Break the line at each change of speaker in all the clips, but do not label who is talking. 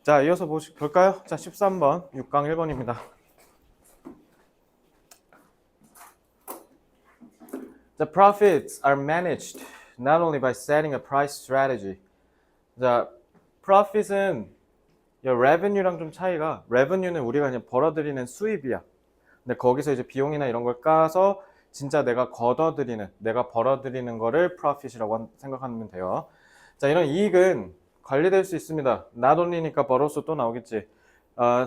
자, 이어서 볼까요? 자, 13번, 6강 1번입니다. The profits are managed not only by setting a price strategy. 자, profit은 revenue랑 좀 차이가, revenue는 우리가 그냥 벌어들이는 수입이야. 근데 거기서 이제 비용이나 이런 걸 까서 진짜 내가 내가 벌어들이는 거를 profit이라고 생각하면 돼요. 자, 이런 이익은 관리될 수 있습니다. not only니까 벌어서 또 나오겠지.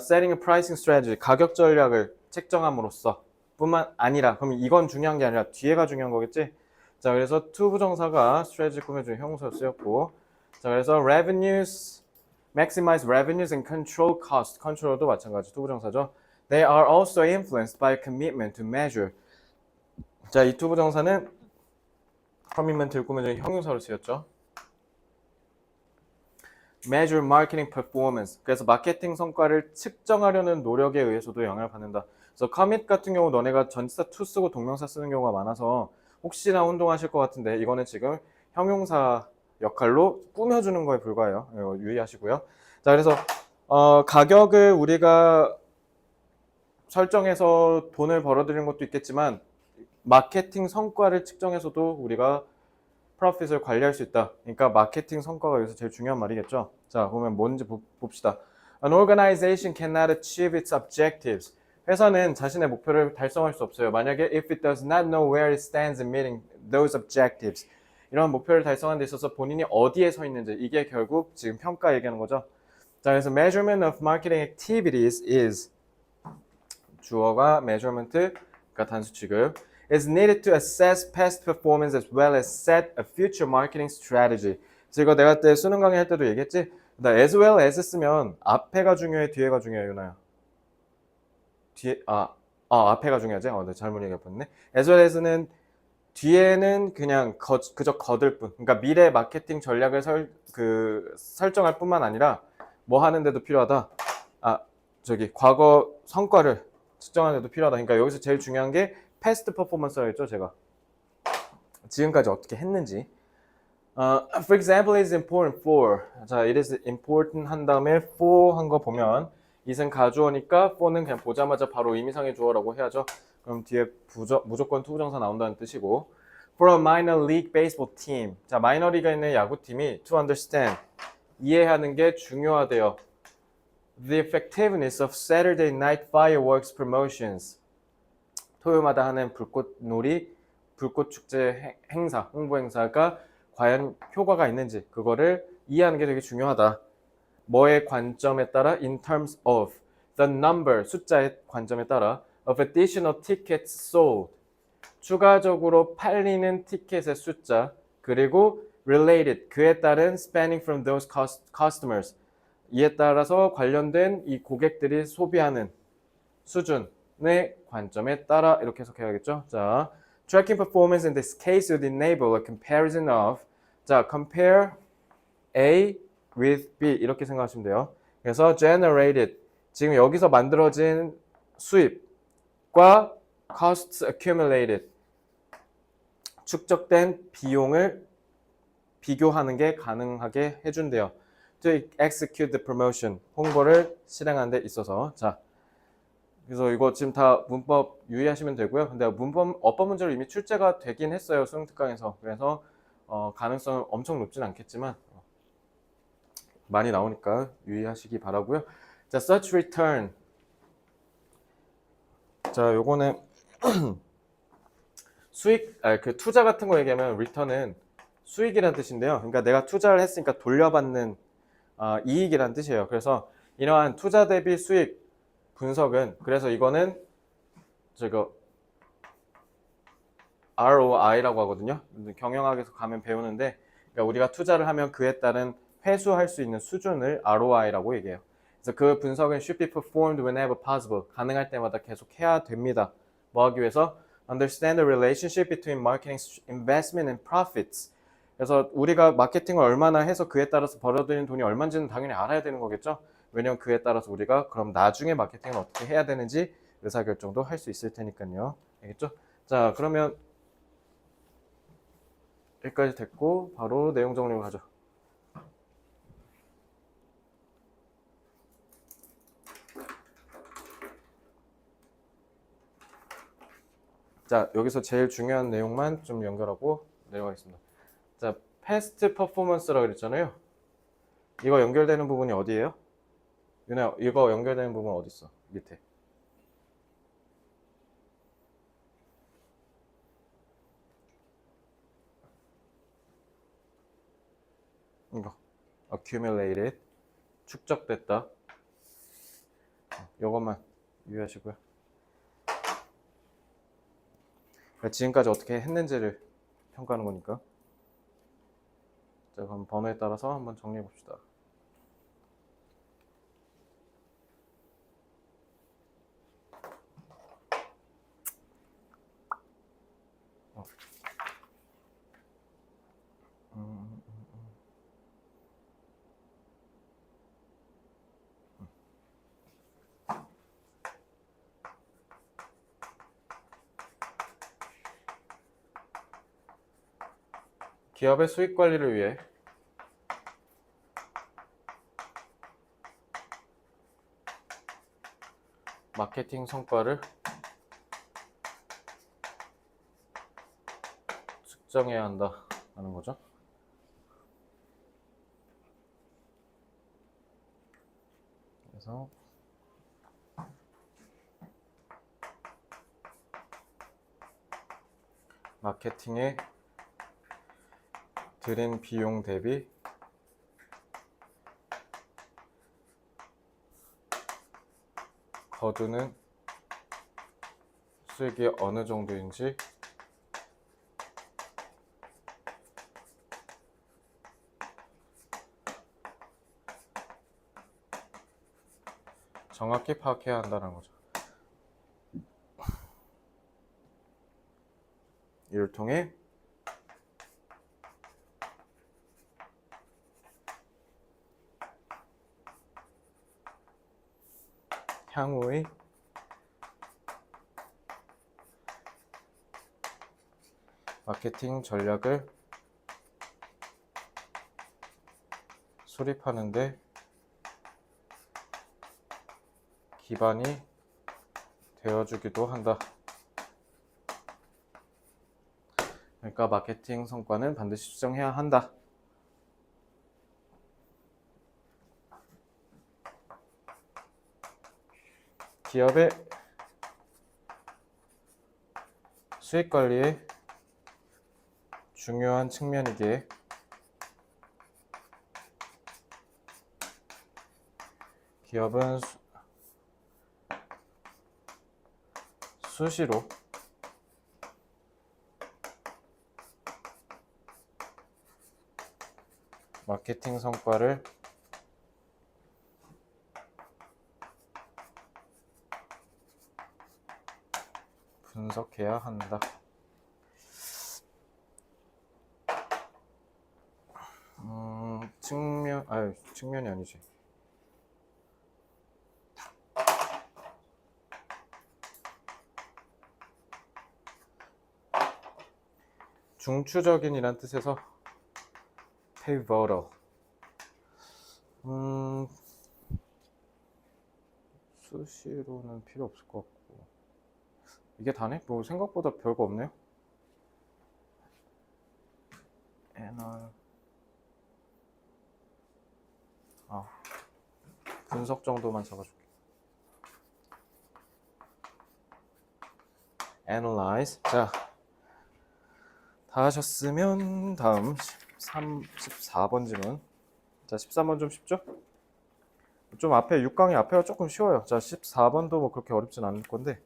setting a pricing strategy, 가격 전략을 책정함으로써 뿐만 아니라, 그럼 이건 중요한 게 아니라 뒤에가 중요한 거겠지. 자, 그래서 to 부정사가 strategy 꾸며주는 형용사로 쓰였고, 자, 그래서 revenues, maximize revenues and control cost. control도 마찬가지 to 부정사죠. They are also influenced by a commitment to measure. 자, 이 to 부정사는 commitment를 꾸며주는 형용사로 쓰였죠. measure marketing performance. 그래서 마케팅 성과를 측정하려는 노력에 의해서도 영향을 받는다. 그래서 commit 같은 경우 너네가 전치사 to 쓰고 동명사 쓰는 경우가 많아서 혹시나 혼동하실 것 같은데 이거는 지금 형용사 역할로 꾸며주는 거에 불과해요. 이거 유의하시고요. 자, 그래서 가격을 우리가 설정해서 돈을 벌어들이는 것도 있겠지만 마케팅 성과를 측정해서도 우리가 프로핏을 관리할 수 있다. 그러니까 마케팅 성과가 여기서 제일 중요한 말이겠죠. 자, 보면 뭔지 봅시다. An organization cannot achieve its objectives. 회사는 자신의 목표를 달성할 수 없어요. 만약에 if it does not know where it stands in meeting those objectives. 이런 목표를 달성하는 데 있어서 본인이 어디에 서 있는지, 이게 결국 지금 평가 얘기하는 거죠. 자, 그래서 measurement of marketing activities is 주어가 measurement, 그러니까 단수 취급. is needed to assess past performance as well as set a future marketing strategy. 그래서 이거 내가 때 수능 강의 할 때도 얘기했지? 나 as well as 쓰면 앞에가 중요해, 뒤에가 중요해, 유나야? 앞에가 중요하지? 네, 잘못 얘기해봤네. as well as는 뒤에는 그냥 그저 거들 뿐. 그러니까 미래 마케팅 전략을 설정할 뿐만 아니라 뭐 하는데도 필요하다. 과거 성과를 측정하는 데도 필요하다. 그러니까 여기서 제일 중요한 게 past performance라고 했죠, 제가. 지금까지 어떻게 했는지. For example, it is important for. 자, it is important 한 다음에 for 한 거 보면 it은 가주어니까 for는 그냥 보자마자 바로 의미상의 주어라고 해야죠. 그럼 뒤에 무조건 투부정사 나온다는 뜻이고. For a minor league baseball team. 자, 마이너리그에 있는 야구팀이 to understand. 이해하는 게 중요하대요. The effectiveness of Saturday night fireworks promotions. 토요일마다 하는 불꽃놀이, 불꽃축제 행사, 홍보 행사가 과연 효과가 있는지 그거를 이해하는 게 되게 중요하다. 뭐의 관점에 따라 in terms of the number, 숫자의 관점에 따라 of additional tickets sold. 추가적으로 팔리는 티켓의 숫자, 그리고 related, 그에 따른 spending from those customers. 이에 따라서 관련된 이 고객들이 소비하는 수준의 관점에 따라 이렇게 해석해야겠죠. 자, tracking performance in this case would enable a comparison of. 자, compare A with B 이렇게 생각하시면 돼요. 그래서 generated, 지금 여기서 만들어진 수입과 costs accumulated, 축적된 비용을 비교하는 게 가능하게 해준대요. To execute the promotion, 홍보를 실행하는 데 있어서. 자, 그래서 이거 지금 다 문법 유의하시면 되고요. 근데 어법 문제로 이미 출제가 되긴 했어요, 수능 특강에서. 그래서 가능성은 엄청 높진 않겠지만 많이 나오니까 유의하시기 바라고요. 자, such return. 자, 요거는 그 투자 같은 거 얘기하면 return은 수익이라는 뜻인데요. 그러니까 내가 투자를 했으니까 돌려받는 이익이라는 뜻이에요. 그래서 이러한 투자 대비 수익 분석은, 그래서 이거는 ROI라고 하거든요. 경영학에서 가면 배우는데, 그러니까 우리가 투자를 하면 그에 따른 회수할 수 있는 수준을 ROI라고 얘기해요. 그래서 그 분석은 should be performed whenever possible. 가능할 때마다 계속 해야 됩니다. 뭐 하기 위해서? Understand the relationship between marketing investment and profits. 그래서 우리가 마케팅을 얼마나 해서 그에 따라서 벌어들이는 돈이 얼마인지는 당연히 알아야 되는 거겠죠. 왜냐면 그에 따라서 우리가 그럼 나중에 마케팅을 어떻게 해야 되는지 의사결정도 할 수 있을 테니까요. 알겠죠? 자, 그러면 여기까지 됐고 바로 내용 정리로 가죠. 자, 여기서 제일 중요한 내용만 좀 연결하고 내려가겠습니다. 자, past performance라고 그랬잖아요. 이거 연결되는 부분이 어디예요? 윤아, 이거 연결되는 부분 어디 있어? 밑에. 이거 accumulated, 축적됐다. 이것만 유의하시고요. 지금까지 어떻게 했는지를 평가하는 거니까. 자, 그럼 번호에 따라서 한번 정리해 봅시다. 기업의 수익 관리를 위해 마케팅 성과를 측정해야 한다는 거죠. 그래서 마케팅에 들인 비용 대비 거두는 수익이 어느 정도인지 정확히 파악해야 한다는 거죠. 이를 통해 향후의 마케팅 전략을 수립하는데 기반이 되어주기도 한다. 그러니까 마케팅 성과는 반드시 수정해야 한다. 기업의 수익 관리의 중요한 측면이기에 기업은 수시로 마케팅 성과를 분석해야 한다. 측면이 아니지. 중추적인이란 뜻에서 pivotal. 수시로는 필요 없을 것 같고. 이게 다네? 뭐 생각보다 별거 없네요. 분석 정도만 적어줄게. analyze. 자, 다 하셨으면 다음 14번 질문. 자, 13번 좀 쉽죠? 좀 앞에 6강이 앞에가 조금 쉬워요. 자, 14번도 뭐 그렇게 어렵진 않을 건데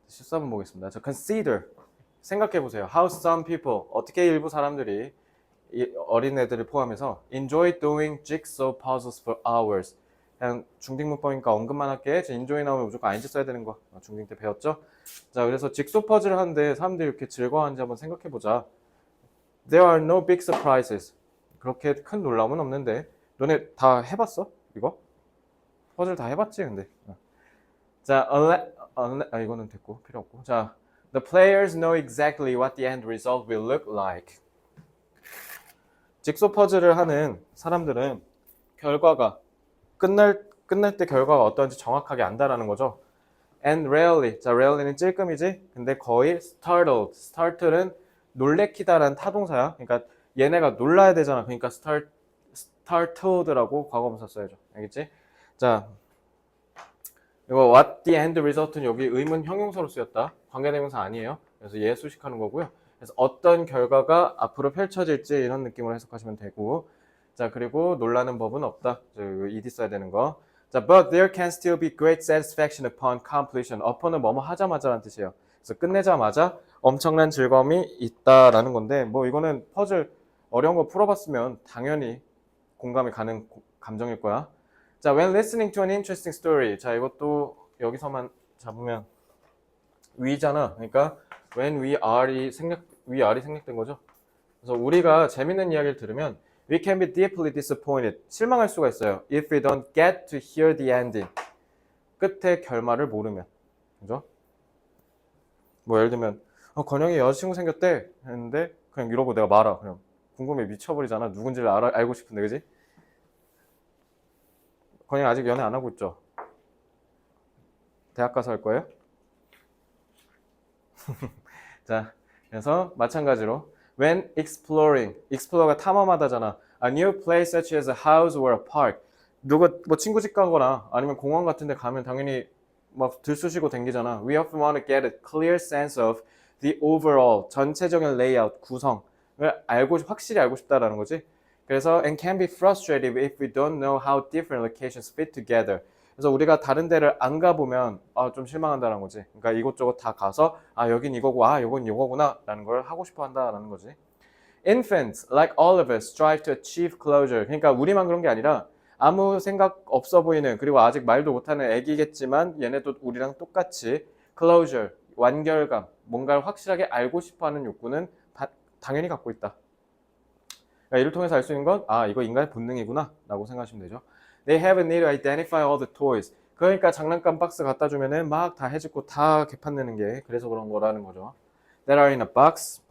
14번 보겠습니다. 자, consider. 생각해 보세요. How some people, 어떻게 일부 사람들이 이 어린애들을 포함해서 enjoy doing jigsaw puzzles for hours. 그냥 중딩 문법이니까 언급만 할게. enjoy 나오면 무조건 ing 써야 되는 거 중딩 때 배웠죠? 자, 그래서 직소 퍼즐을 하는데 사람들이 이렇게 즐거워하는지 한번 생각해 보자. There are no big surprises. 그렇게 큰 놀라움은 없는데 너네 다 해봤어? 이거? 퍼즐 다 해봤지 근데. 자, 이거는 됐고 필요 없고. 자, the players know exactly what the end result will look like. 직소 퍼즐을 하는 사람들은 결과가 끝날 때 결과가 어떤지 정확하게 안다라는 거죠. And rarely. 자, rarely는 찔끔이지. 근데 거의 startled. startled는 놀래키다라는 타동사야. 그러니까 얘네가 놀라야 되잖아. 그러니까 startled라고 과거분사 써야죠. 알겠지? 자, 이거 what the end result는 여기 의문 형용사로 쓰였다. 관계대명사 아니에요. 그래서 얘 수식하는 거고요. 그래서 어떤 결과가 앞으로 펼쳐질지 이런 느낌으로 해석하시면 되고, 자, 그리고 놀라는 법은 없다. ed 써야 되는 거. 자, but there can still be great satisfaction upon completion. upon은 뭐뭐 하자마자라는 뜻이에요. 그래서 끝내자마자 엄청난 즐거움이 있다라는 건데, 뭐 이거는 퍼즐 어려운 거 풀어봤으면 당연히 공감이 가는 감정일 거야. 자, when listening to an interesting story. 자, 이것도 여기서만 잡으면 we잖아. 그러니까 when we are이 생략된 거죠. 그래서 우리가 재밌는 이야기를 들으면 we can be deeply disappointed. 실망할 수가 있어요. if we don't get to hear the ending. 끝의 결말을 모르면. 그죠? 뭐 예를 들면 건영이 여자친구 생겼대 했는데 그냥 이러고 내가 말아. 그냥 궁금해 미쳐버리잖아. 누군지를 알고 싶은데, 그지? 건영이 아직 연애 안 하고 있죠? 대학 가서 할 거예요? 자, 그래서 마찬가지로 when exploring, explor가 탐험하다잖아. A new place such as a house or a park. 누가 뭐 친구 집 가거나 아니면 공원 같은 데 가면 당연히 막 들쑤시고 댕기잖아. We often want to get a clear sense of the overall, 전체적인 layout, 구성을 확실히 알고 싶다라는 거지. 그래서 and can be frustrated if we don't know how different locations fit together. 그래서 우리가 다른 데를 안 가보면 좀 실망한다는 거지. 그러니까 이곳저곳 다 가서 여긴 이거고 이건 이거구나 라는 걸 하고 싶어 한다라는 거지. Infants, like all of us, strive to achieve closure. 그러니까 우리만 그런 게 아니라 아무 생각 없어 보이는, 그리고 아직 말도 못하는 애기겠지만 얘네도 우리랑 똑같이 closure, 완결감, 뭔가를 확실하게 알고 싶어하는 욕구는 당연히 갖고 있다. 그러니까 이를 통해서 알 수 있는 건 이거 인간의 본능이구나 라고 생각하시면 되죠. They have a need to identify all the toys. 그러니까 장난감 박스 갖다 주면은 막 다 해집고 다 개판내는 게 그래서 그런 거라는 거죠. That are in a box.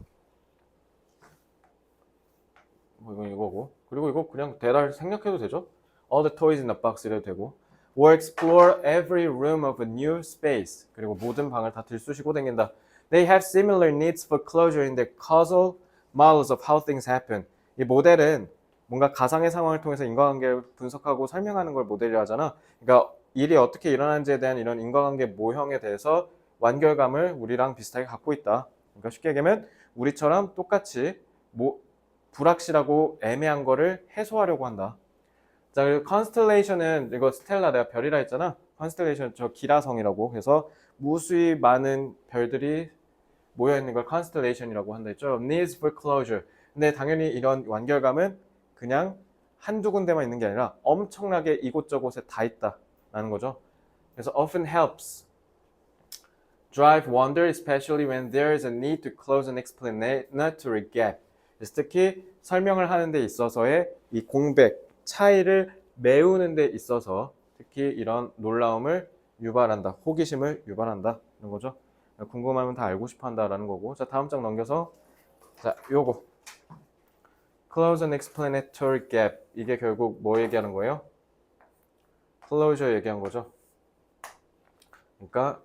뭐 이건 이거고. 그리고 이거 그냥 대달 생략해도 되죠. All the toys in a box 이래도 되고. Or explore every room of a new space. 그리고 모든 방을 다 들쑤시고 댕긴다. They have similar needs for closure in their causal models of how things happen. 이 모델은 뭔가 가상의 상황을 통해서 인과관계를 분석하고 설명하는 걸 모델이라 하잖아. 그러니까 일이 어떻게 일어나는지에 대한 이런 인과관계 모형에 대해서 완결감을 우리랑 비슷하게 갖고 있다. 그러니까 쉽게 얘기하면 우리처럼 똑같이 불확실하고 애매한 거를 해소하려고 한다. 자, 그리고 constellation은 이거 스텔라 내가 별이라 했잖아. constellation 저 기라성이라고 해서 무수히 많은 별들이 모여 있는 걸 constellation이라고 한다 했죠. Needs for closure. 근데 당연히 이런 완결감은 그냥 한두 군데만 있는 게 아니라 엄청나게 이곳저곳에 다 있다라는 거죠. 그래서 often helps drive wonder, especially when there is a need to close an explanatory gap. 특히 설명을 하는 데 있어서의 이 공백, 차이를 메우는 데 있어서 특히 이런 놀라움을 유발한다, 호기심을 유발한다는 거죠. 궁금하면 다 알고 싶어 한다라는 거고. 자, 다음 장 넘겨서 자, 요거 close an explanatory gap. 이게 결국 뭐 얘기하는 거예요? closure 얘기한 거죠. 그러니까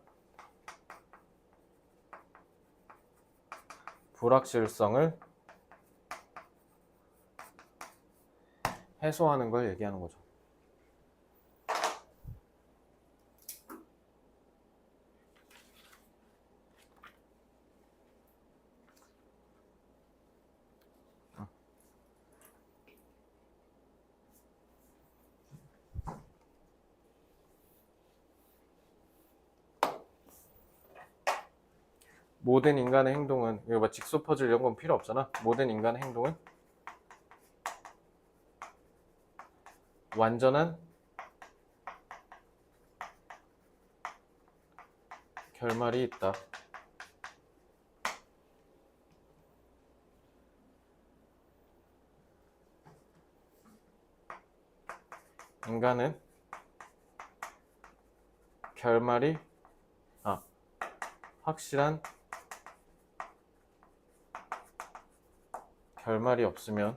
불확실성을 해소하는 걸 얘기하는 거죠. 모든 인간의 행동은, 이거 막 직소 퍼즐 이런 건 필요 없잖아. 모든 인간의 행동은 완전한 결말이 있다. 인간은 결말이 확실한 결말이 없으면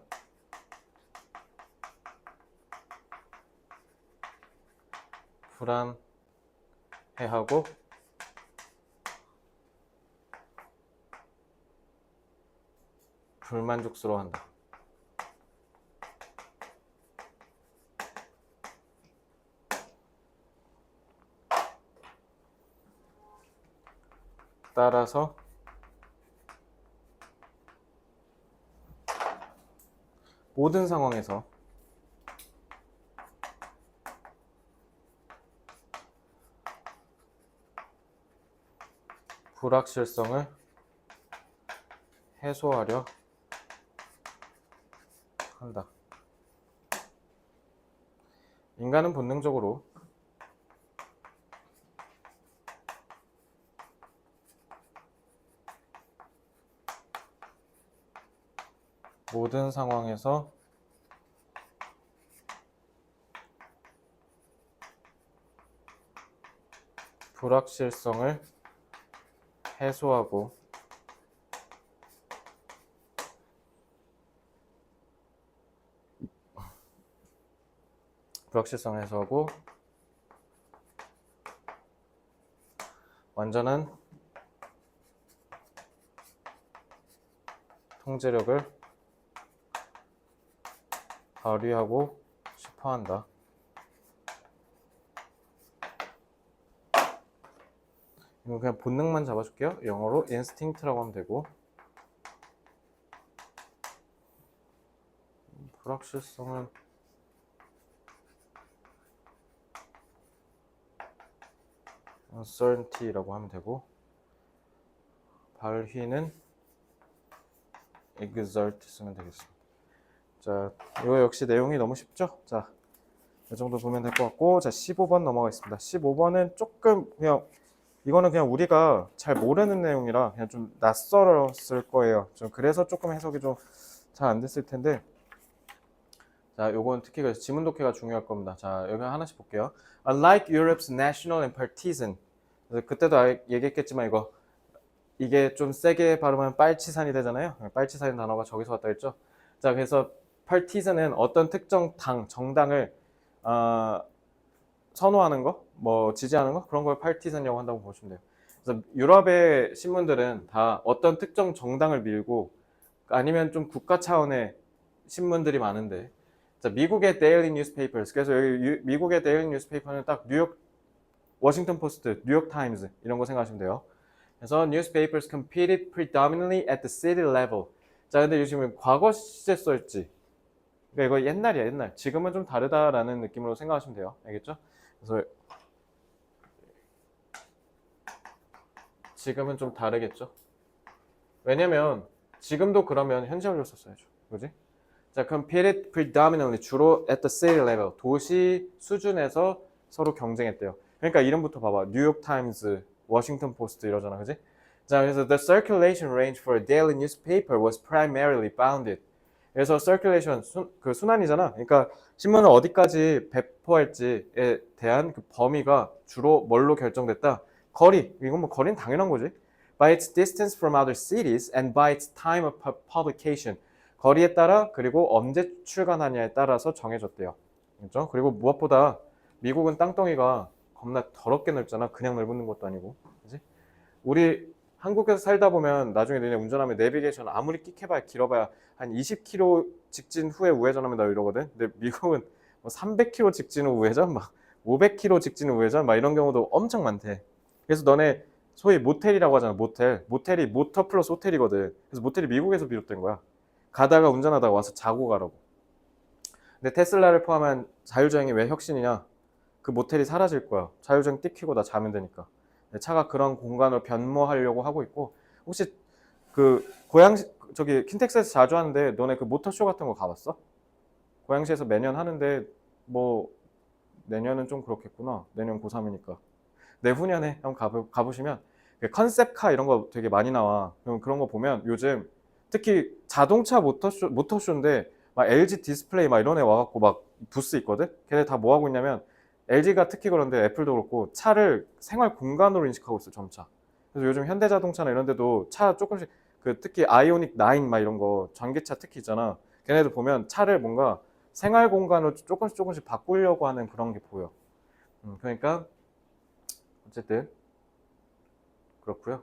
불안해하고 불만족스러워한다. 따라서 모든 상황에서 불확실성을 해소하려 한다. 인간은 본능적으로 모든 상황에서 불확실성을 해소하고 완전한 통제력을 발휘하고 싶어 한다. 이거 그냥 본능만 잡아줄게요. 영어로 instinct라고 하면 되고, 불확실성은 uncertainty라고 하면 되고, 발휘는 exert 쓰면 되겠습니다. 자, 이거 역시 내용이 너무 쉽죠? 자, 이 정도 보면 될 것 같고, 자, 15번 넘어가겠습니다. 15번은 조금 그냥 이거는 그냥 우리가 잘 모르는 내용이라 그냥 좀 낯설었을 거예요. 좀 그래서 조금 해석이 좀 잘 안 됐을 텐데, 자, 요건 특히 그래서 지문 독해가 중요할 겁니다. 자, 여기 하나씩 볼게요. Unlike Europe's national and partisan. 그래서 그때도 얘기했겠지만 이게 좀 세게 발음하면 빨치산이 되잖아요. 빨치산이라는 단어가 저기서 왔다 했죠. 자, 그래서 partisan은 어떤 특정 정당을 선호하는 거, 뭐 지지하는 거 그런 걸 partisan이라고 한다고 보시면 돼요. 그래서 유럽의 신문들은 다 어떤 특정 정당을 밀고 아니면 좀 국가 차원의 신문들이 많은데, 자, 미국의 daily newspapers, 그래서 여기 미국의 daily newspaper는 딱 뉴욕 워싱턴 포스트, 뉴욕 타임즈 이런 거 생각하시면 돼요. 그래서 newspapers competed predominantly at the city level. 자, 근데 요즘은 과거 시제 써있지. 그러니까 이거 옛날이야, 옛날. 지금은 좀 다르다라는 느낌으로 생각하시면 돼요. 알겠죠? 그래서 지금은 좀 다르겠죠? 왜냐면 지금도 그러면 현재 완료 썼어야죠. 그지? 자, competed predominantly 주로 at the city level 도시 수준에서 서로 경쟁했대요. 그러니까 이름부터 봐봐. 뉴욕 타임즈, 워싱턴 포스트 이러잖아. 그지? 자, 그래서 the circulation range for a daily newspaper was primarily bounded. 그래서 circulation 그 순환이잖아. 그러니까 신문을 어디까지 배포할지에 대한 그 범위가 주로 뭘로 결정됐다? 거리. 이건 뭐 거리는 당연한 거지. By its distance from other cities and by its time of publication. 거리에 따라 그리고 언제 출간하냐에 따라서 정해졌대요. 그렇죠? 그리고 무엇보다 미국은 땅덩이가 겁나 더럽게 넓잖아. 그냥 넓은 것도 아니고. 그지? 우리 한국에서 살다 보면 나중에 너네 운전하면 내비게이션 아무리 끽해봐야 길어봐야 한 20km 직진 후에 우회전하면 나 이러거든. 근데 미국은 뭐 300km 직진 후 우회전, 막 500km 직진 후 우회전, 막 이런 경우도 엄청 많대. 그래서 너네 소위 모텔이라고 하잖아. 모텔이 모터 플러스 호텔이거든. 그래서 모텔이 미국에서 비롯된 거야. 가다가 운전하다가 와서 자고 가라고. 근데 테슬라를 포함한 자율주행이 왜 혁신이냐? 그 모텔이 사라질 거야. 자율주행 띡 켜고 나 자면 되니까. 차가 그런 공간으로 변모하려고 하고 있고, 혹시 그 고양시 저기 킨텍스에서 자주 하는데 너네 그 모터쇼 같은 거 가봤어? 고양시에서 매년 하는데 뭐 내년은 좀 그렇겠구나. 내년 고3이니까. 내후년에 한번 가보시면 컨셉카 이런 거 되게 많이 나와. 그럼 그런 거 보면 요즘 특히 자동차 모터쇼인데 막 LG 디스플레이 막 이런 애 와갖고 막 부스 있거든? 걔네 다 뭐 하고 있냐면 LG가 특히 그런데 애플도 그렇고 차를 생활 공간으로 인식하고 있어, 점차. 그래서 요즘 현대자동차나 이런 데도 차 조금씩 그 특히 아이오닉 9 막 이런 거 전기차 특히 있잖아. 걔네도 보면 차를 뭔가 생활 공간으로 조금씩 바꾸려고 하는 그런 게 보여. 그러니까 어쨌든 그렇고요.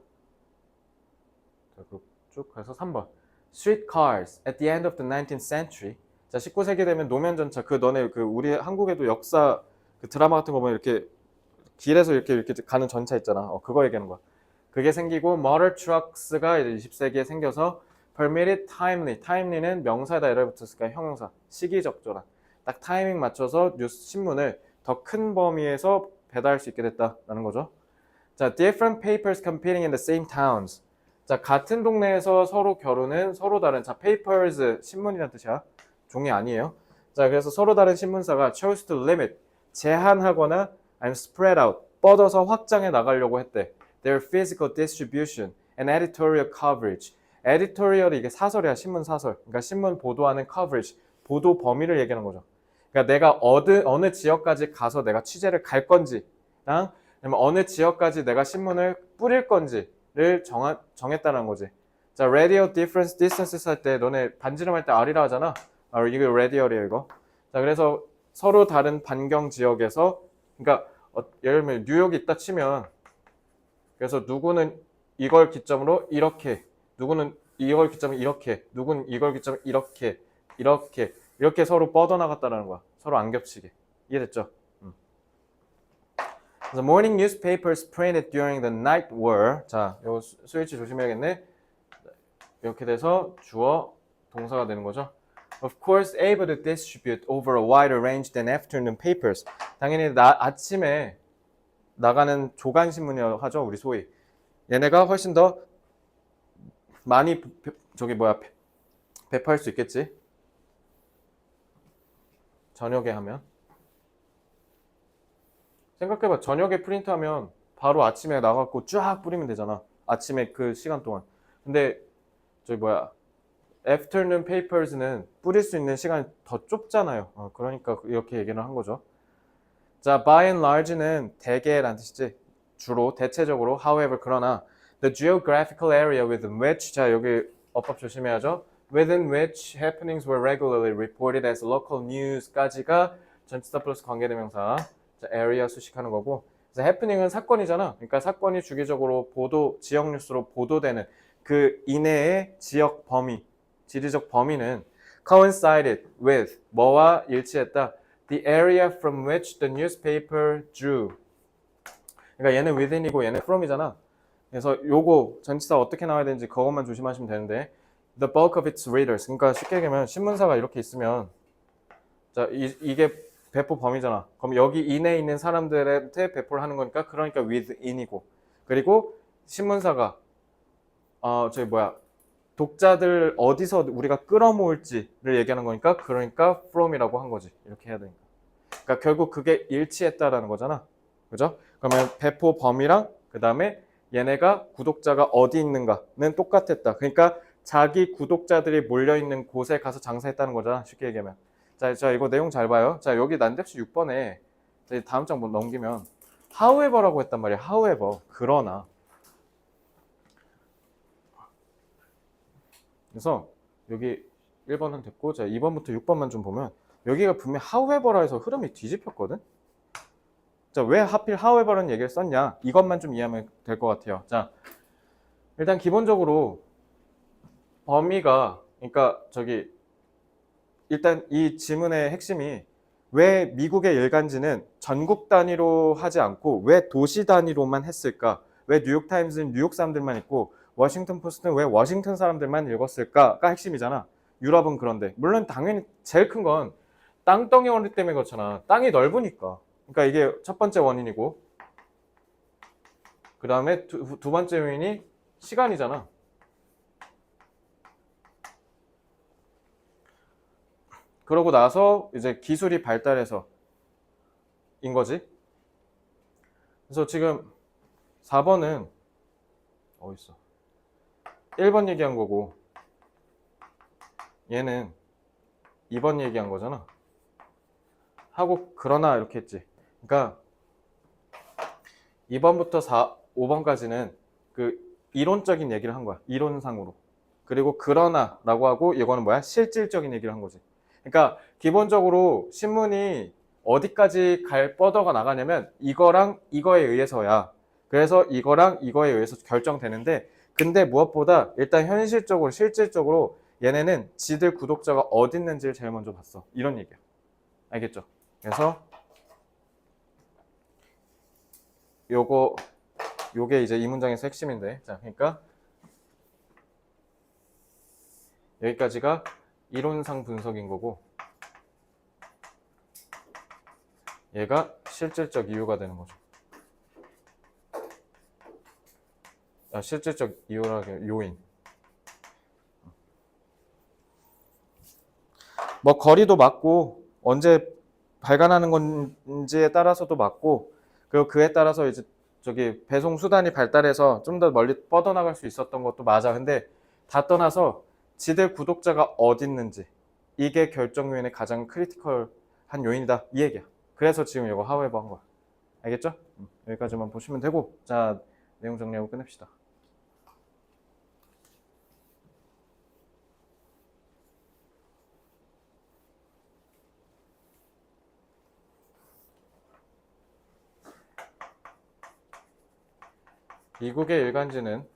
자, 쭉 가서 3번. streetcars at the end of the 19th century. 자, 19세기 되면 노면전차, 너네 우리 한국에도 역사 그 드라마 같은 거 보면 이렇게 길에서 이렇게 가는 전차 있잖아. 그거 얘기하는 거야. 그게 생기고 motor trucks가 이제 20세기에 생겨서 permitted timely. timely는 명사에다 에러 붙었으니까 형용사. 시기적절한. 딱 타이밍 맞춰서 뉴스 신문을 더 큰 범위에서 배달할 수 있게 됐다라는 거죠. 자, different papers competing in the same towns. 자, 같은 동네에서 서로 겨루는 서로 다른, 자, papers, 신문이란 뜻이야. 종이 아니에요. 자, 그래서 서로 다른 신문사가 chose to limit, 제한하거나 아니면 spread out, 뻗어서 확장해 나가려고 했대. Their physical distribution and editorial coverage. editorial이 이게 사설이야, 신문 사설. 그러니까 신문 보도하는 coverage, 보도 범위를 얘기하는 거죠. 그러니까 내가 어느 지역까지 가서 내가 취재를 갈 건지랑 아니면 어느 지역까지 내가 신문을 뿌릴 건지를 정했다는 거지. 자, radio difference distances 할 때 너네 반지름 할 때 R이라 하잖아. 이거 radial이에요, 이거. 자, 그래서 서로 다른 반경 지역에서, 그러니까 예를 들면 뉴욕이 있다 치면, 그래서 누구는 이걸 기점으로 이렇게, 누구는 이걸 기점으로 이렇게, 누구는 이걸 기점으로 이렇게 서로 뻗어나갔다는 거야. 서로 안 겹치게. 이해됐죠? 그래서 morning newspapers printed during the night were, 자, 요 스위치 조심해야겠네. 이렇게 돼서 주어 동사가 되는 거죠. Of course, able to distribute over a wider range than afternoon papers. 당연히 아침에 나가는 조간 신문이라고 하죠, 우리 소위. 얘네가 훨씬 더 많이 배포할 수 있겠지. 저녁에 하면. 생각해봐, 저녁에 프린트하면 바로 아침에 나가고 쫙 뿌리면 되잖아. 아침에 그 시간 동안. 근데 afternoon papers는 뿌릴 수 있는 시간이 더 좁잖아요. 그러니까 이렇게 얘기를 한 거죠. 자, by and large는 대개란 뜻이지. 주로, 대체적으로, however, 그러나 the geographical area within which, 자, 여기 어법 조심해야죠. within which happenings were regularly reported as local news까지가 전치사 플러스 관계대명사. 자, area 수식하는 거고. 그래서 happening은 사건이잖아. 그러니까 사건이 주기적으로 지역 뉴스로 보도되는 그 이내의 지역 범위, 지리적 범위는 coincided with, 뭐와 일치했다? The area from which the newspaper drew. 그러니까 얘는 within이고 얘는 from이잖아. 그래서 요거 전치사 어떻게 나와야 되는지 그것만 조심하시면 되는데 the bulk of its readers. 그러니까 쉽게 얘기하면 신문사가 이렇게 있으면 자, 이게 배포 범위잖아. 그럼 여기 이내에 있는 사람들한테 배포를 하는 거니까 그러니까 within이고, 그리고 신문사가 독자들 어디서 우리가 끌어모을지를 얘기하는 거니까 그러니까 from이라고 한 거지. 이렇게 해야 되니까. 그러니까 결국 그게 일치했다라는 거잖아. 그죠? 그러면 배포 범위랑 그 다음에 얘네가 구독자가 어디 있는가는 똑같았다. 그러니까 자기 구독자들이 몰려있는 곳에 가서 장사했다는 거잖아. 쉽게 얘기하면. 자, 이거 내용 잘 봐요. 자, 여기 난데없이 6번에 다음 장 넘기면 however라고 했단 말이야. however. 그러나. 그래서 여기 1번은 됐고, 자, 2번부터 6번만 좀 보면 여기가 분명 however라 해서 흐름이 뒤집혔거든. 자, 왜 하필 however라는 얘기를 썼냐? 이것만 좀 이해하면 될 것 같아요. 자, 일단 기본적으로 범위가, 그러니까 일단 이 지문의 핵심이 왜 미국의 일간지는 전국 단위로 하지 않고 왜 도시 단위로만 했을까? 왜 뉴욕타임즈는 뉴욕 사람들만 읽고 워싱턴 포스트는 왜 워싱턴 사람들만 읽었을까가 핵심이잖아. 유럽은 그런데. 물론 당연히 제일 큰 건 땅덩이 원리 때문에 그렇잖아. 땅이 넓으니까. 그러니까 이게 첫 번째 원인이고, 그 다음에 두 번째 요인이 시간이잖아. 그러고 나서 이제 기술이 발달해서 인 거지. 그래서 지금 4번은 어딨어? 1번 얘기한 거고 얘는 2번 얘기한 거잖아. 하고 그러나 이렇게 했지. 그러니까 2번부터 5번까지는 그 이론적인 얘기를 한 거야. 이론상으로. 그리고 그러나 라고 하고 이거는 뭐야? 실질적인 얘기를 한 거지. 그러니까 기본적으로 신문이 어디까지 뻗어가 나가냐면 이거랑 이거에 의해서야. 그래서 이거랑 이거에 의해서 결정되는데, 근데 무엇보다 일단 현실적으로 실질적으로 얘네는 지들 구독자가 어디 있는지를 제일 먼저 봤어. 이런 얘기야. 알겠죠? 그래서 요게 이제 이 문장에서 핵심인데, 자, 그러니까 여기까지가 이론상 분석인 거고, 얘가 실질적 이유가 되는 거죠. 실질적 이유라기 요인. 뭐 거리도 맞고 언제 발간하는 건지에 따라서도 맞고, 그리고 그에 따라서 이제 저기 배송 수단이 발달해서 좀 더 멀리 뻗어나갈 수 있었던 것도 맞아. 근데 다 떠나서 지들 구독자가 어디 있는지, 이게 결정 요인의 가장 크리티컬한 요인이다, 이 얘기야. 그래서 지금 이거 however 한 거야. 알겠죠? 여기까지만 보시면 되고, 자, 내용 정리하고 끝냅시다. 미국의 일간지는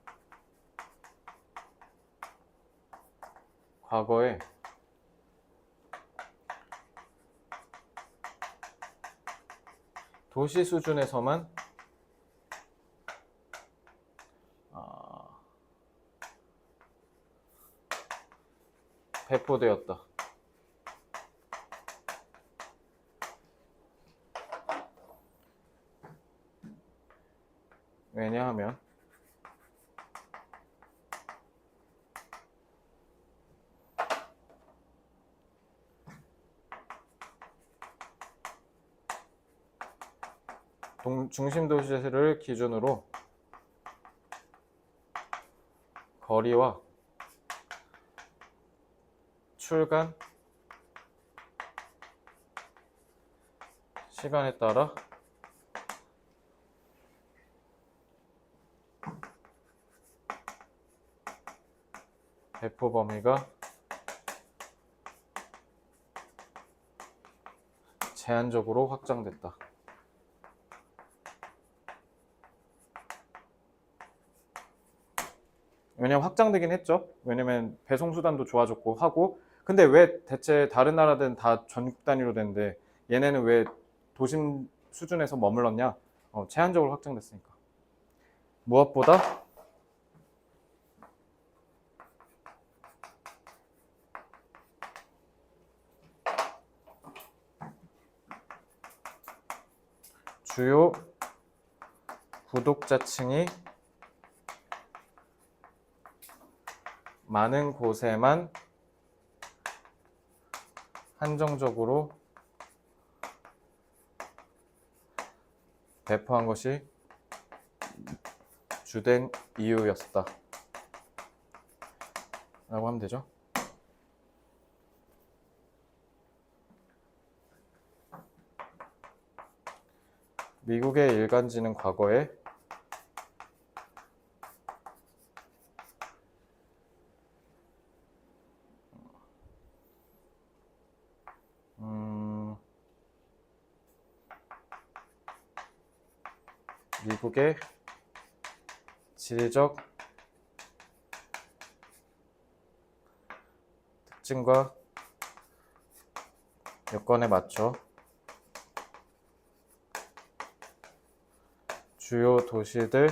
과거에 도시 수준에서만 배포되었다. 왜냐하면 중심 도시를 기준으로 거리와 출간 시간에 따라 배포 범위가 제한적으로 확장됐다. 왜냐면 확장되긴 했죠. 왜냐면 배송 수단도 좋아졌고 하고, 근데 왜 대체 다른 나라들은 다 전국 단위로 되는데 얘네는 왜 도심 수준에서 머물렀냐? 제한적으로 확장됐으니까. 무엇보다 주요 구독자층이 많은 곳에만 한정적으로 배포한 것이 주된 이유였다 라고 하면 되죠. 미국의 일간지는 과거에 미국의 지리적 특징과 여건에 맞춰 주요 도시들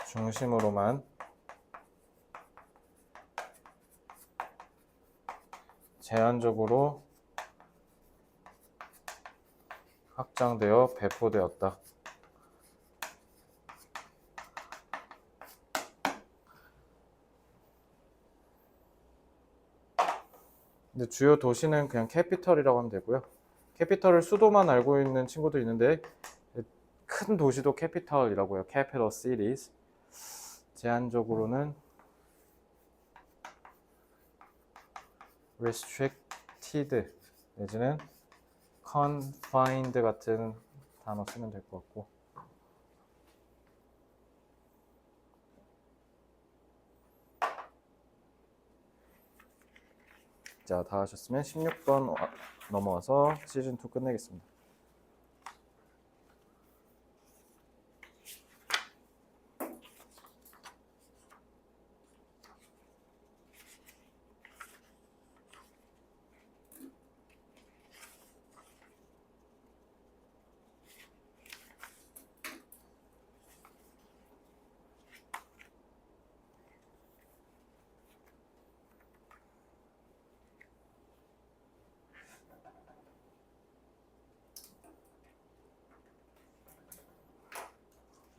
중심으로만 제한적으로 확장되어 배포되었다. 근데 주요 도시는 그냥 캐피털이라고 하면 되고요. 캐피털을 수도만 알고 있는 친구도 있는데 큰 도시도 캐피털이라고 해요. capital cities. 제한적으로는 restricted 내지는 confined 같은 단어 쓰면 될 것 같고, 자, 다 하셨으면 16번 넘어와서 시즌2 끝내겠습니다.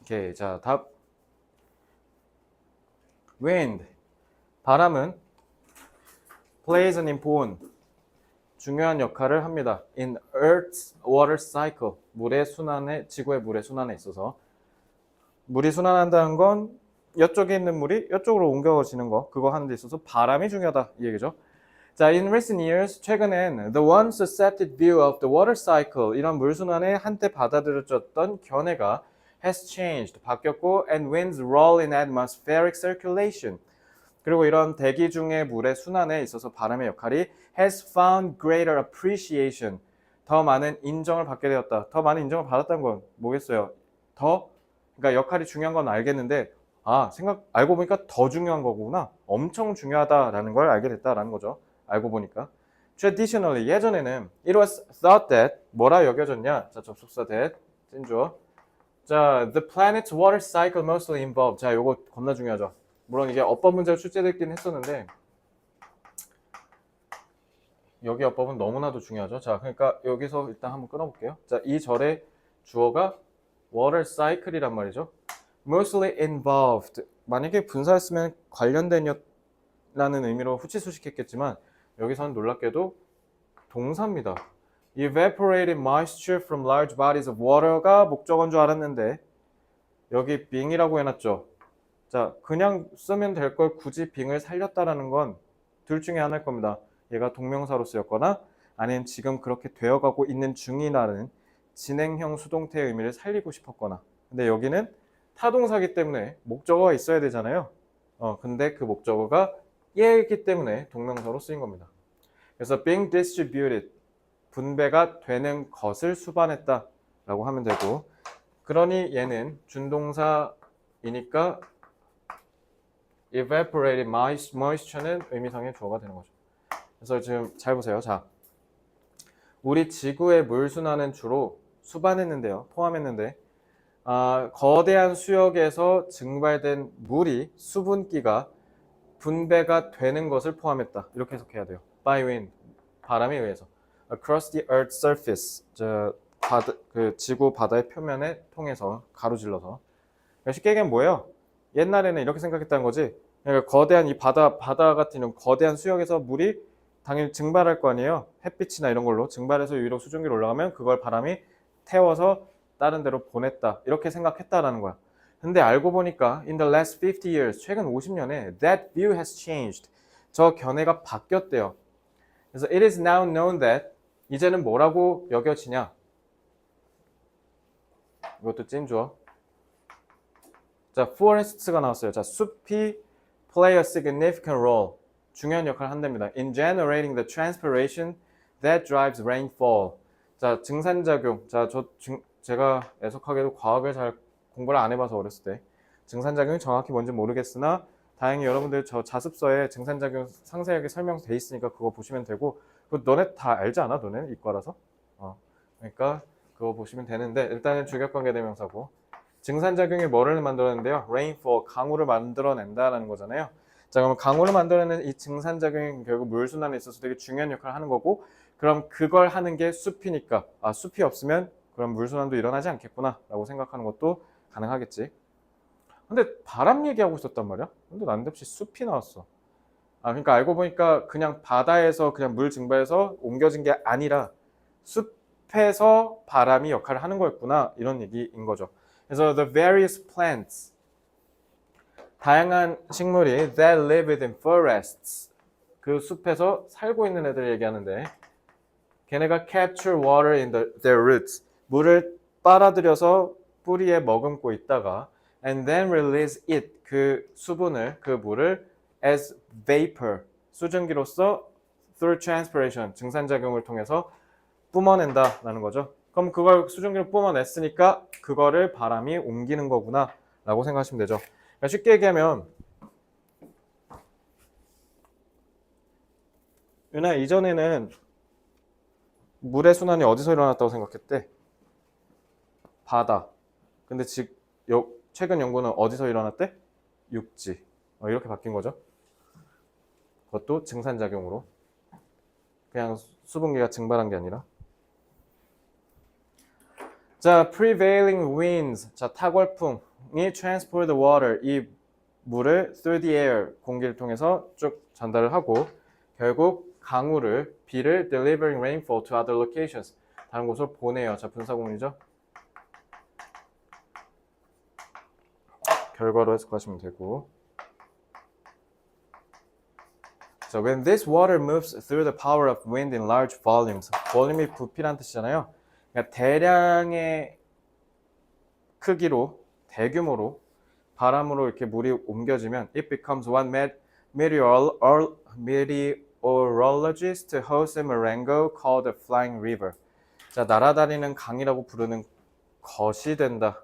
오케이. 자, 답. Wind. 바람은 plays an important, 중요한 역할을 합니다. In Earth's water cycle. 물의 순환에, 지구의 물의 순환에 있어서. 물이 순환한다는 건 이쪽에 있는 물이 이쪽으로 옮겨지는 거, 그거 하는 데 있어서 바람이 중요하다 이 얘기죠. 자, in recent years, 최근엔 the once accepted view of the water cycle, 이런 물 순환에 한때 받아들여졌던 견해가 has changed, 바뀌었고, and wind's role in atmospheric circulation, 그리고 이런 대기 중의 물의 순환에 있어서 바람의 역할이 has found greater appreciation, 더 많은 인정을 받게 되었다. 더 많은 인정을 받았다는 건 뭐겠어요? 그러니까 역할이 중요한 건 알겠는데, 알고 보니까 더 중요한 거구나. 엄청 중요하다라는 걸 알게 됐다라는 거죠. 알고 보니까. Traditionally, 예전에는 it was thought that, 뭐라 여겨졌냐? 자, 접속사 that, 찐주어. 자, the planet's water cycle mostly involved. 자, 요거 겁나 중요하죠. 물론 이게 어법 문제로 출제됐긴 했었는데, 여기 어법은 너무나도 중요하죠. 자, 그러니까 여기서 일단 한번 끊어볼게요. 자, 이 절의 주어가 water cycle이란 말이죠. mostly involved. 만약에 분사했으면 관련된이라는 의미로 후치수식했겠지만, 여기서는 놀랍게도 동사입니다. Evaporated moisture from large bodies of water가 목적어인 줄 알았는데 여기 being이라고 해놨죠. 자, 그냥 쓰면 될 걸 굳이 being을 살렸다라는 건 둘 중에 하나일 겁니다. 얘가 동명사로 쓰였거나 아니면 지금 그렇게 되어가고 있는 중이라는 진행형 수동태의 의미를 살리고 싶었거나. 근데 여기는 타동사기 때문에 목적어가 있어야 되잖아요. 근데 그 목적어가 얘이기 때문에 동명사로 쓰인 겁니다. 그래서 being distributed, 분배가 되는 것을 수반했다 라고 하면 되고, 그러니 얘는 준동사이니까 evaporated moisture는 의미상의 주어가 되는 거죠. 그래서 지금 잘 보세요. 자, 우리 지구의 물 순환은 주로 수반했는데요. 포함했는데 거대한 수역에서 증발된 물이 수분기가 분배가 되는 것을 포함했다. 이렇게 해석해야 돼요. By wind, 바람에 의해서. Across the Earth's surface, 그 지구 바다의 표면에 통해서 가로질러서. 그러니까 쉽게 얘기하면 뭐예요? 옛날에는 이렇게 생각했다는 거지. 그러니까 거대한 이 바다 같은 이런 거대한 수역에서 물이 당연히 증발할 거 아니에요. 햇빛이나 이런 걸로 증발해서 유로 수증기로 올라가면 그걸 바람이 태워서 다른 데로 보냈다. 이렇게 생각했다라는 거야. 근데 알고 보니까 in the last 50 years, 최근 50년에 that view has changed. 저 견해가 바뀌었대요. 그래서 it is now known that, 이제는 뭐라고 여겨지냐? 이것도 찐주어. 자, forests가 나왔어요. 자, 숲이 play a significant role. 중요한 역할을 한답니다. In generating the transpiration that drives rainfall. 자, 증산작용. 자, 제가 애석하게도 과학을 잘 공부를 안 해봐서 어렸을 때 증산작용이 정확히 뭔지 모르겠으나 다행히 여러분들 저 자습서에 증산작용 상세하게 설명돼 있으니까 그거 보시면 되고, 그거 너네 다 알지 않아? 너네 이과라서? 그러니까 그거 보시면 되는데, 일단은 주격관계대명사고, 증산작용이 뭐를 만들어낸대요? rainfall, 강우를 만들어낸다라는 거잖아요. 자, 그럼 강우를 만들어내는 이 증산작용이 결국 물순환에 있어서 되게 중요한 역할을 하는 거고, 그럼 그걸 하는 게 숲이니까 숲이 없으면 그럼 물순환도 일어나지 않겠구나 라고 생각하는 것도 가능하겠지. 근데 바람 얘기하고 있었단 말이야? 근데 난데없이 숲이 나왔어. 그러니까 알고 보니까 그냥 바다에서 그냥 물 증발해서 옮겨진 게 아니라 숲에서 바람이 역할을 하는 거였구나, 이런 얘기인 거죠. 그래서 the various plants, 다양한 식물이 that live within forests, 그 숲에서 살고 있는 애들 얘기하는데, 걔네가 capture water in their roots, 물을 빨아들여서 뿌리에 머금고 있다가 and then release it, 그 수분을, 그 물을 as vapor, 수증기로서 through transpiration, 증산작용을 통해서 뿜어낸다라는 거죠. 그럼 그걸 수증기로 뿜어냈으니까 그거를 바람이 옮기는 거구나 라고 생각하시면 되죠. 그러니까 쉽게 얘기하면, 윤아 이전에는 물의 순환이 어디서 일어났다고 생각했대? 바다. 근데 최근 연구는 어디서 일어났대? 육지. 이렇게 바뀐 거죠. 그것도 증산작용으로. 그냥 수분기가 증발한 게 아니라. 자, prevailing winds. 자, 타골풍. 강이 transport the water, 이 물을 through the air, 공기를 통해서 쭉 전달을 하고 결국 강우를, 비를 delivering rainfall to other locations, 다른 곳으로 보내요. 자, 분사구문이죠. 결과로 해석하시면 되고. So when this water moves through the power of wind in large volumes, 볼륨이 부피란 뜻이잖아요. 그러니까 대량의 크기로, 대규모로 바람으로 이렇게 물이 옮겨지면 it becomes one meteorologist Jose Marengo called a flying river. 자, 날아다니는 강이라고 부르는 것이 된다.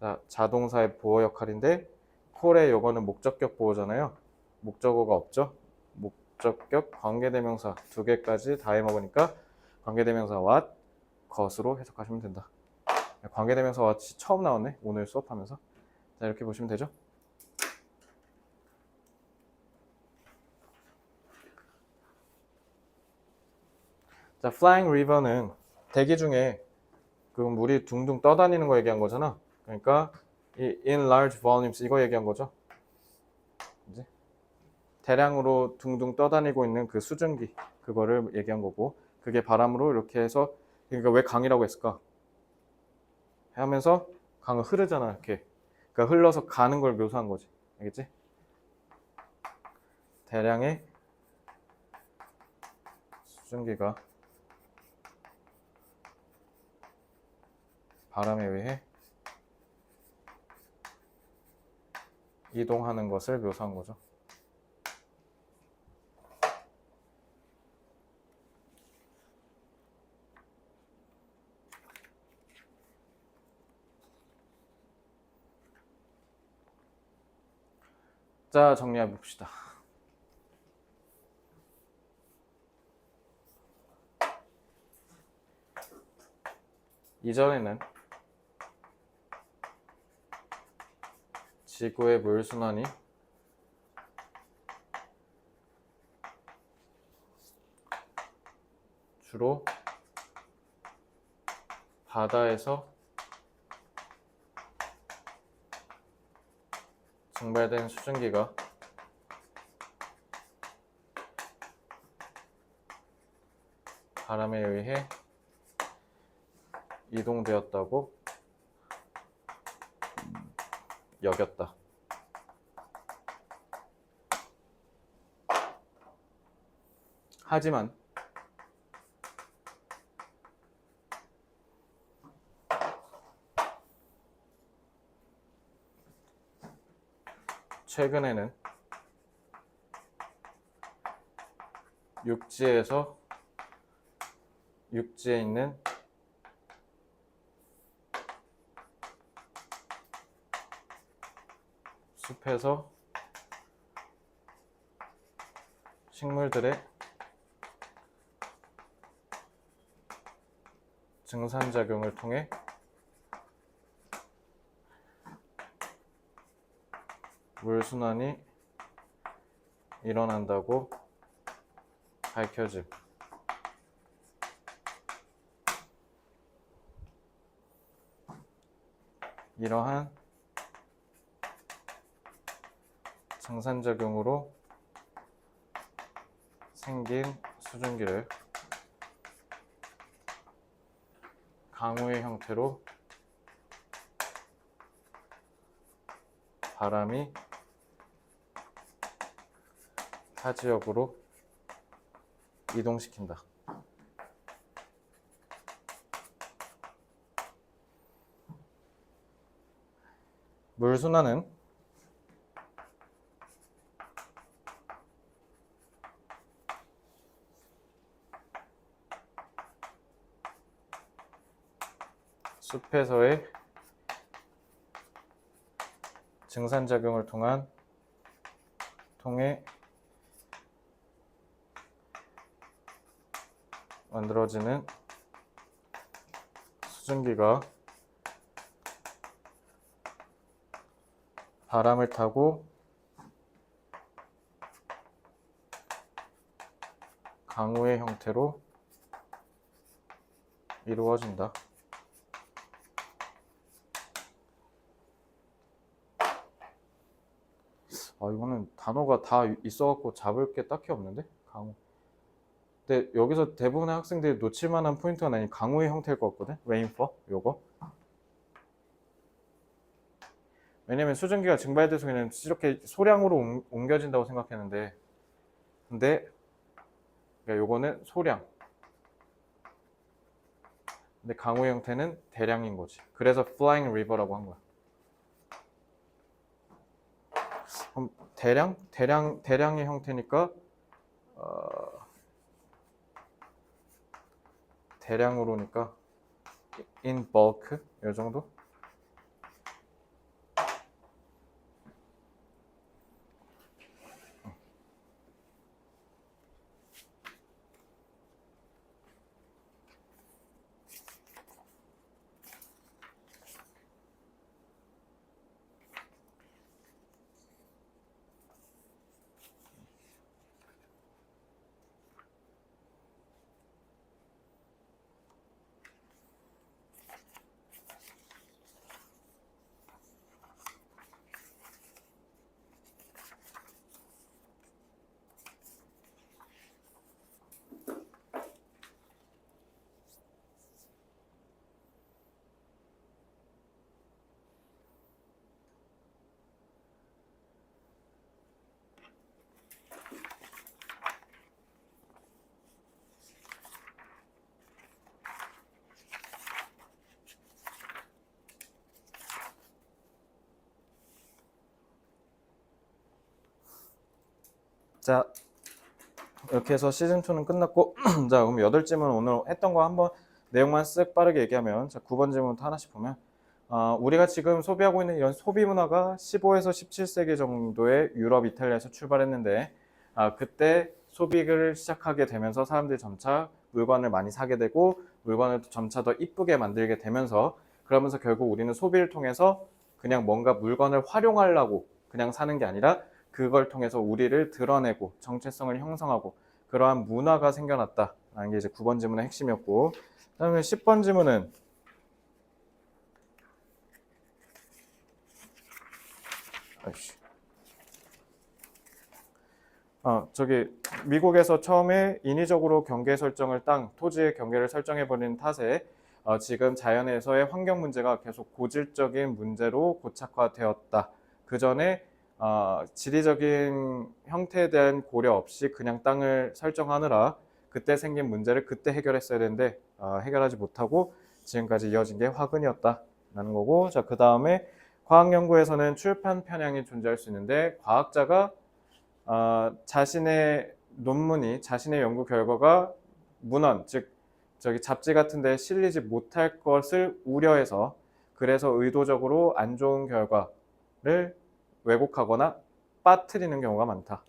자, 자동사의 보호 역할인데 콜의 요거는 목적격 보호잖아요. 목적어가 없죠. 목적격, 관계대명사 두 개까지 다 해먹으니까 관계대명사 what, 것으로 해석하시면 된다. 관계대명사 what이 처음 나왔네. 오늘 수업하면서. 자, 이렇게 보시면 되죠. 자, flying river는 대기 중에 그 물이 둥둥 떠다니는 거 얘기한 거잖아. 그러니까 이 in large volumes 이거 얘기한 거죠. 이제 대량으로 둥둥 떠다니고 있는 그 수증기, 그거를 얘기한 거고, 그게 바람으로 이렇게 해서, 그러니까 왜 강이라고 했을까? 하면서 강은 흐르잖아, 이렇게. 그러니까 흘러서 가는 걸 묘사한 거지. 알겠지? 대량의 수증기가 바람에 의해 이동하는 것을 묘사한 거죠. 자, 정리해 봅시다. 이전에는 지구의 물순환이 주로 바다에서 증발된 수증기가 바람에 의해 이동되었다고 여겼다. 하지만 최근에는 육지에 있는 숲에서 식물들의 증산작용을 통해 물순환이 일어난다고 밝혀짐. 이러한 증산작용으로 생긴 수증기를 강우의 형태로 바람이 타 지역으로 이동시킨다. 물순환은 숲에서의 증산작용을 통해 만들어지는 수증기가 바람을 타고 강우의 형태로 이루어진다. 이거는 단어가 다 있어갖고 잡을 게 딱히 없는데? 강우. 근데 여기서 대부분의 학생들이 놓칠 만한 포인트가 아닌 강우의 형태일 것 같거든? rainfall 요거. 왜냐면 수증기가 증발돼서 그냥 이렇게 소량으로 옮겨진다고 생각했는데, 근데 그러니까 요거는 소량. 근데 강우의 형태는 대량인 거지. 그래서 flying river라고 한 거야. 그럼 대량의 형태니까 대량으로니까 in bulk 이 정도? 자, 이렇게 해서 시즌2는 끝났고 자, 그럼 8질문 오늘 했던 거 한번 내용만 쓱 빠르게 얘기하면, 자, 9번 질문부터 하나씩 보면, 우리가 지금 소비하고 있는 이런 소비 문화가 15에서 17세기 정도의 유럽, 이탈리아에서 출발했는데, 그때 소비를 시작하게 되면서 사람들이 점차 물건을 많이 사게 되고 물건을 점차 더 이쁘게 만들게 되면서, 그러면서 결국 우리는 소비를 통해서 그냥 뭔가 물건을 활용하려고 그냥 사는 게 아니라 그걸 통해서 우리를 드러내고 정체성을 형성하고 그러한 문화가 생겨났다라는 게 이제 9번 질문의 핵심이었고, 그다음에 10번 질문은 저기 미국에서 처음에 인위적으로 경계 설정을 토지의 경계를 설정해 버리는 탓에 지금 자연에서의 환경 문제가 계속 고질적인 문제로 고착화되었다. 그 전에 지리적인 형태에 대한 고려 없이 그냥 땅을 설정하느라 그때 생긴 문제를 그때 해결했어야 되는데 해결하지 못하고 지금까지 이어진 게 화근이었다라는 거고, 자, 그 다음에 과학 연구에서는 출판 편향이 존재할 수 있는데 과학자가 자신의 논문이, 자신의 연구 결과가 문헌, 즉 저기 잡지 같은 데 실리지 못할 것을 우려해서 그래서 의도적으로 안 좋은 결과를 왜곡하거나 빠뜨리는 경우가 많다.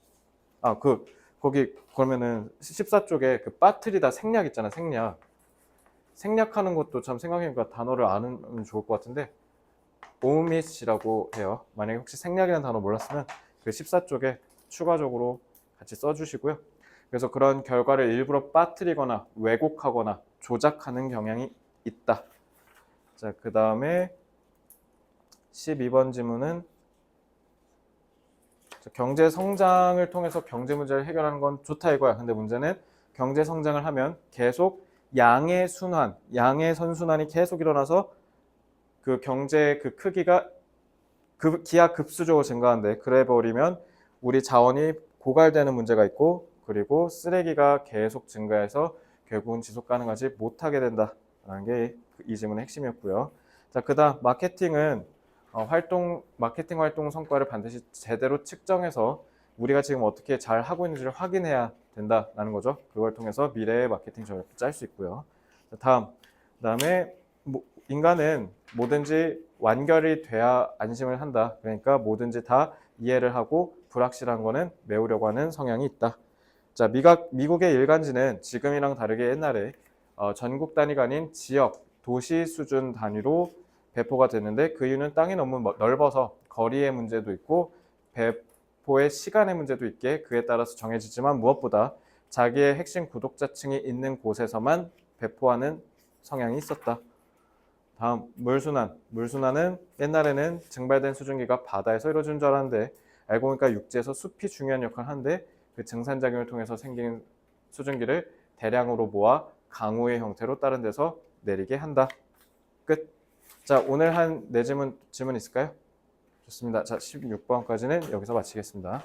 거기 그러면은 14쪽에 그 빠뜨리다 생략 있잖아, 생략. 생략하는 것도 참 생각해보니까 단어를 아는 좋을 것 같은데 omit이라고 해요. 만약에 혹시 생략이라는 단어 몰랐으면 그 14쪽에 추가적으로 같이 써주시고요. 그래서 그런 결과를 일부러 빠뜨리거나 왜곡하거나 조작하는 경향이 있다. 자, 그 다음에 12번 질문은 경제 성장을 통해서 경제 문제를 해결하는 건 좋다 이거야. 근데 문제는 경제 성장을 하면 계속 양의 순환, 양의 선순환이 계속 일어나서 그 경제의 그 크기가 기하급수적으로 증가하는데, 그래 버리면 우리 자원이 고갈되는 문제가 있고 그리고 쓰레기가 계속 증가해서 결국은 지속 가능하지 못하게 된다라는 게 이 질문의 핵심이었고요. 자, 그다음 마케팅은 마케팅 활동 성과를 반드시 제대로 측정해서 우리가 지금 어떻게 잘 하고 있는지를 확인해야 된다라는 거죠. 그걸 통해서 미래의 마케팅 전략을 짤 수 있고요. 자, 그다음에 인간은 뭐든지 완결이 돼야 안심을 한다. 그러니까 뭐든지 다 이해를 하고 불확실한 거는 메우려고 하는 성향이 있다. 자, 미국의 일간지는 지금이랑 다르게 옛날에 전국 단위가 아닌 지역, 도시 수준 단위로 배포가 됐는데, 그 이유는 땅이 너무 넓어서 거리의 문제도 있고 배포의 시간의 문제도 있게 그에 따라서 정해지지만 무엇보다 자기의 핵심 구독자층이 있는 곳에서만 배포하는 성향이 있었다. 다음 물순환. 물순환은 옛날에는 증발된 수증기가 바다에서 이루어진 줄 알았는데 알고 보니까 육지에서 숲이 중요한 역할을 하는데 그 증산작용을 통해서 생긴 수증기를 대량으로 모아 강우의 형태로 다른 데서 내리게 한다. 끝. 자, 오늘 한 네 질문 있을까요? 좋습니다. 자, 16번까지는 여기서 마치겠습니다.